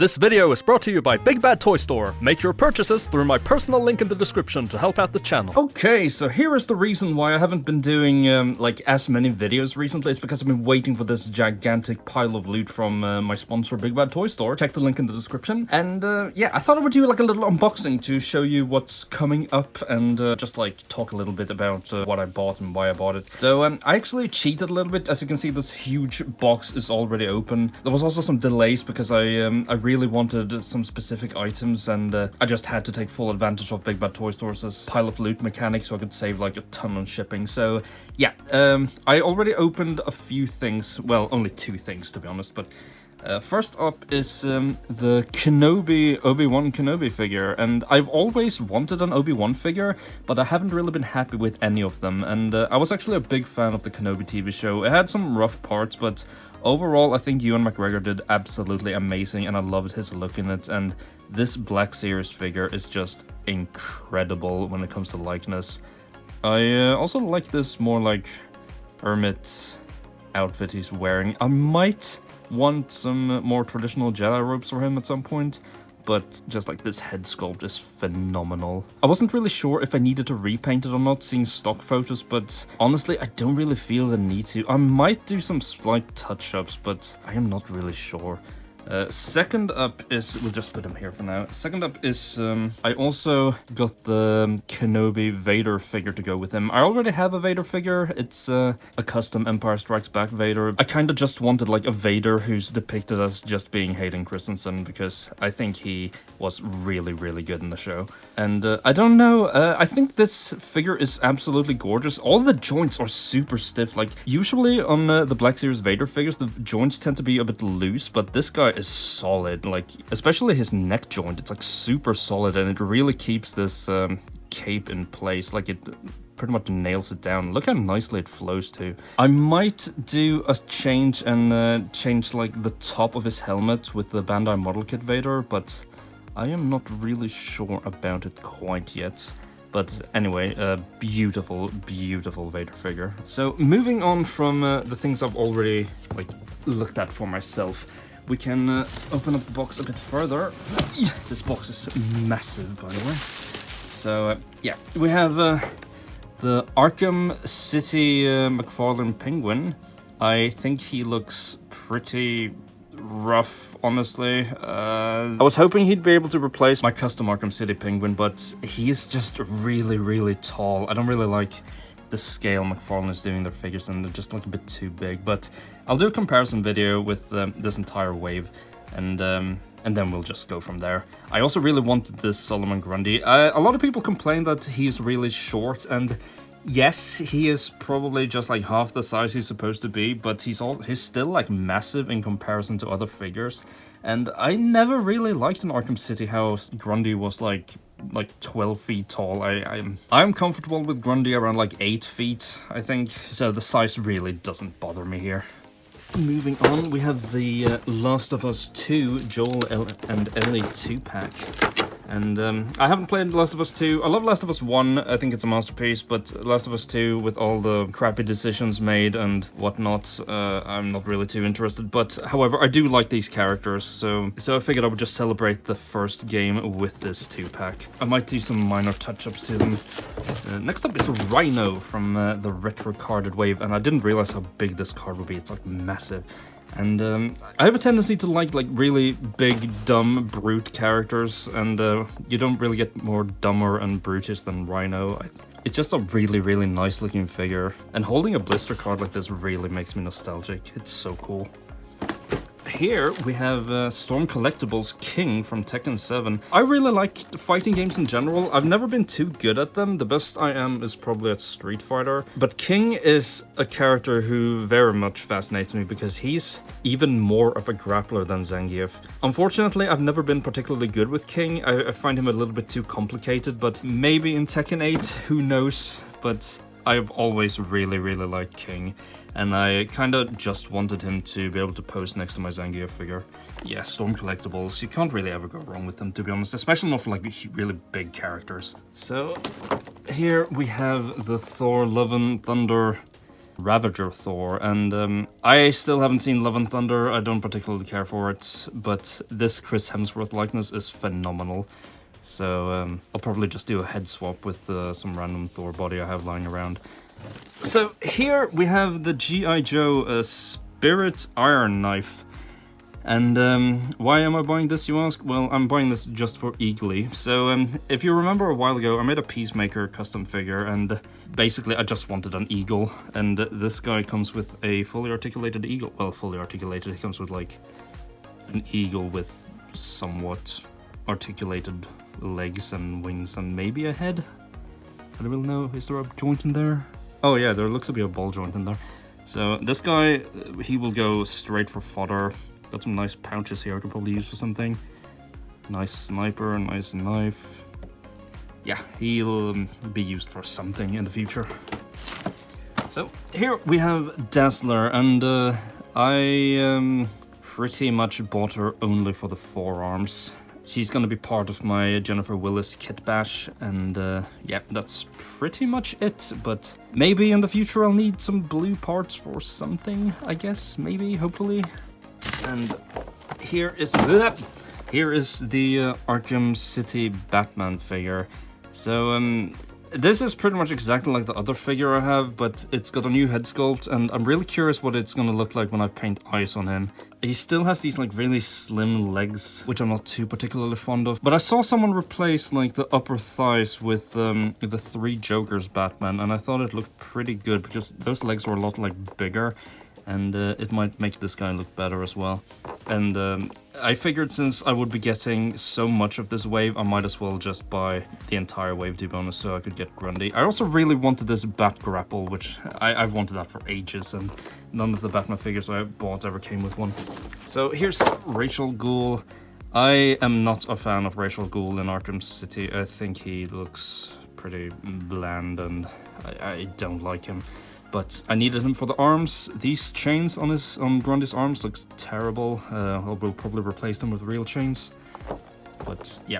This video is brought to you by BigBadToyStore. Make your purchases through my personal link in the description to help out the channel. Okay, so here is the reason why I haven't been doing like as many videos recently. It's because I've been waiting for this gigantic pile of loot from my sponsor BigBadToyStore. Check the link in the description. And yeah, I thought I would do like a little unboxing to show you what's coming up and just like talk a little bit about what I bought and why I bought it. So I actually cheated a little bit. As you can see, this huge box is already open. There was also some delays because I really wanted some specific items, and I just had to take full advantage of BigBadToyStore's pile of loot mechanics so I could save like a ton on shipping. So yeah, I already opened a few things, well, only two things to be honest, but first up is the Obi-Wan Kenobi figure, and I've always wanted an Obi-Wan figure, but I haven't really been happy with any of them, and I was actually a big fan of the Kenobi TV show. It had some rough parts, but overall I think Ewan McGregor did absolutely amazing, and I loved his look in it, and this Black Series figure is just incredible when it comes to likeness. I also like this more like hermit outfit he's wearing. I might want some more traditional Jedi robes for him at some point, but just like this head sculpt is phenomenal. I wasn't really sure if I needed to repaint it or not, seeing stock photos, but honestly I don't really feel the need to. I might do some slight touch-ups, but I am not really sure. Second up is, we'll just put him here for now. Second up is, I also got the Kenobi Vader figure to go with him. I already have a Vader figure. It's a custom Empire Strikes Back Vader. I kind of just wanted like a Vader who's depicted as just being Hayden Christensen, because I think he was really, really good in the show. And I don't know, I think this figure is absolutely gorgeous. All the joints are super stiff. Like usually on the Black Series Vader figures, the joints tend to be a bit loose, but this guy is solid. Like especially his neck joint, it's like super solid, and it really keeps this cape in place. Like it pretty much nails it down. Look how nicely it flows too. I might do a change and change like the top of his helmet with the Bandai Model Kit Vader, but I am not really sure about it quite yet. But anyway, beautiful, beautiful Vader figure. So moving on from the things I've already like looked at for myself, we can open up the box a bit further. This box is massive, by the way. So yeah, we have the Arkham City McFarlane Penguin. I think he looks pretty rough, honestly. I was hoping he'd be able to replace my custom Arkham City Penguin, but he is just really, really tall. I don't really like the scale McFarlane is doing their figures, and they're just like a bit too big. But I'll do a comparison video with this entire wave, and then we'll just go from there. I also really wanted this Solomon Grundy. A lot of people complain that he's really short, and yes, he is probably just like half the size he's supposed to be, but he's still like massive in comparison to other figures. And I never really liked in Arkham City how Grundy was like 12 feet tall. I'm comfortable with Grundy around like 8 feet, I think. So the size really doesn't bother me here. Moving on, we have the Last of Us 2 Joel and Ellie 2-pack. And I haven't played Last of Us 2. I love Last of Us 1, I think it's a masterpiece, but Last of Us 2, with all the crappy decisions made and whatnot, I'm not really too interested. But however, I do like these characters, so I figured I would just celebrate the first game with this 2-pack. I might do some minor touch-ups to them. Next up is Rhino from the Retro Carded Wave, and I didn't realize how big this card would be. It's like massive. And I have a tendency to like really big, dumb, brute characters, and you don't really get more dumber and brutish than Rhino. It's just a really, really nice looking figure, and holding a blister card like this really makes me nostalgic. It's so cool. Here we have Storm Collectibles King from Tekken 7. I really like fighting games in general. I've never been too good at them. The best I am is probably at Street Fighter. But King is a character who very much fascinates me because he's even more of a grappler than Zangief. Unfortunately, I've never been particularly good with King. I find him a little bit too complicated, but maybe in Tekken 8, who knows? But I've always really, really liked King, and I kind of just wanted him to be able to pose next to my Zangief figure. Yeah, Storm Collectibles, you can't really ever go wrong with them, to be honest, especially not for like really big characters. So here we have the Thor Love and Thunder Ravager Thor, and I still haven't seen Love and Thunder. I don't particularly care for it, but this Chris Hemsworth likeness is phenomenal. So I'll probably just do a head swap with some random Thor body I have lying around. So here we have the GI Joe Spirit Iron Knife. And why am I buying this, you ask? Well, I'm buying this just for Eagly. So if you remember a while ago, I made a Peacemaker custom figure, and basically I just wanted an eagle. And this guy comes with a fully articulated eagle. Well, fully articulated, he comes with like an eagle with somewhat articulated legs and wings and maybe a head. I don't really know. Is there a joint in there? Oh yeah, there looks to be a ball joint in there. So this guy, he will go straight for fodder. Got some nice pouches here I could probably use for something. Nice sniper, nice knife. Yeah, he'll be used for something in the future. So here we have Dazzler, and I pretty much bought her only for the forearms. She's gonna be part of my Jennifer Willis kit bash, and yeah, that's pretty much it. But maybe in the future I'll need some blue parts for something, I guess, maybe, hopefully. And here is the Arkham City Batman figure. So this is pretty much exactly like the other figure I have, but it's got a new head sculpt, and I'm really curious what it's gonna look like when I paint eyes on him. He still has these like really slim legs, which I'm not too particularly fond of. But I saw someone replace like the upper thighs with the Three Jokers Batman, and I thought it looked pretty good because those legs were a lot like bigger. And it might make this guy look better as well. And I figured since I would be getting so much of this wave, I might as well just buy the entire wave, to be honest, so I could get Grundy. I also really wanted this Bat Grapple, which I've wanted that for ages, and none of the Batman figures I bought ever came with one. So here's Rachel Ghoul. I am not a fan of Rachel Ghoul in Arkham City. I think he looks pretty bland, and I don't like him. But I needed him for the arms. These chains on Grundy's arms looks terrible. I will probably replace them with real chains. But yeah.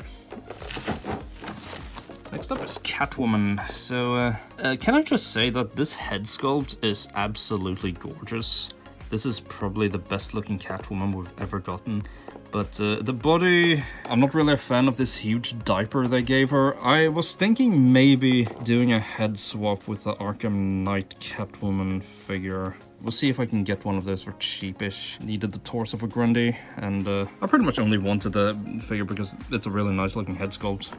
Next up is Catwoman. So can I just say that this head sculpt is absolutely gorgeous. This is probably the best looking Catwoman we've ever gotten. But the body, I'm not really a fan of this huge diaper they gave her. I was thinking maybe doing a head swap with the Arkham Knight Catwoman figure. We'll see if I can get one of those for cheapish. Needed the torso for Grundy, and I pretty much only wanted the figure because it's a really nice looking head sculpt.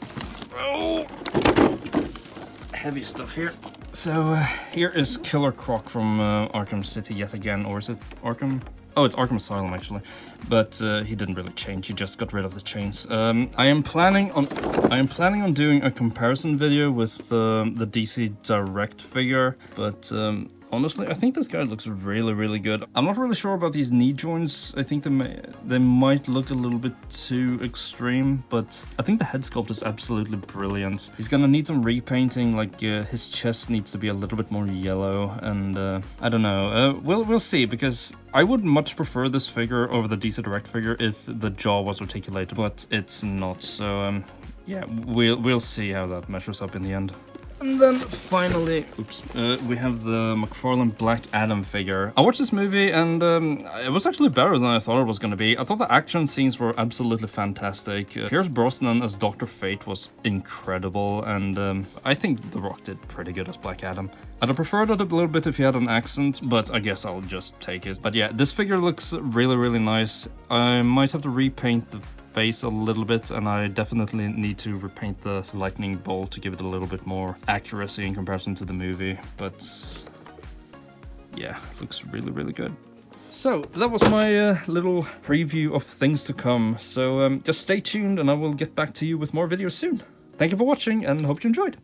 Oh! Heavy stuff here. So here is Killer Croc from Arkham City yet again, or is it Arkham? Oh, it's Arkham Asylum actually, but he didn't really change. He just got rid of the chains. I am planning on doing a comparison video with the DC Direct figure, but honestly, I think this guy looks really, really good. I'm not really sure about these knee joints. I think they might look a little bit too extreme, but I think the head sculpt is absolutely brilliant. He's gonna need some repainting, like his chest needs to be a little bit more yellow, and I don't know. We'll see, because I would much prefer this figure over the DC Direct figure if the jaw was articulated, but it's not. So yeah, we'll see how that measures up in the end. And then finally, we have the McFarlane Black Adam figure. I watched this movie, and it was actually better than I thought it was going to be. I thought the action scenes were absolutely fantastic. Pierce Brosnan as Dr. Fate was incredible, and I think The Rock did pretty good as Black Adam. I'd have preferred it a little bit if he had an accent, but I guess I'll just take it. But yeah, this figure looks really, really nice. I might have to repaint the face a little bit, and I definitely need to repaint the lightning bolt to give it a little bit more accuracy in comparison to the movie, but yeah, looks really, really good. So that was my little preview of things to come, so just stay tuned and I will get back to you with more videos soon. Thank you for watching and hope you enjoyed.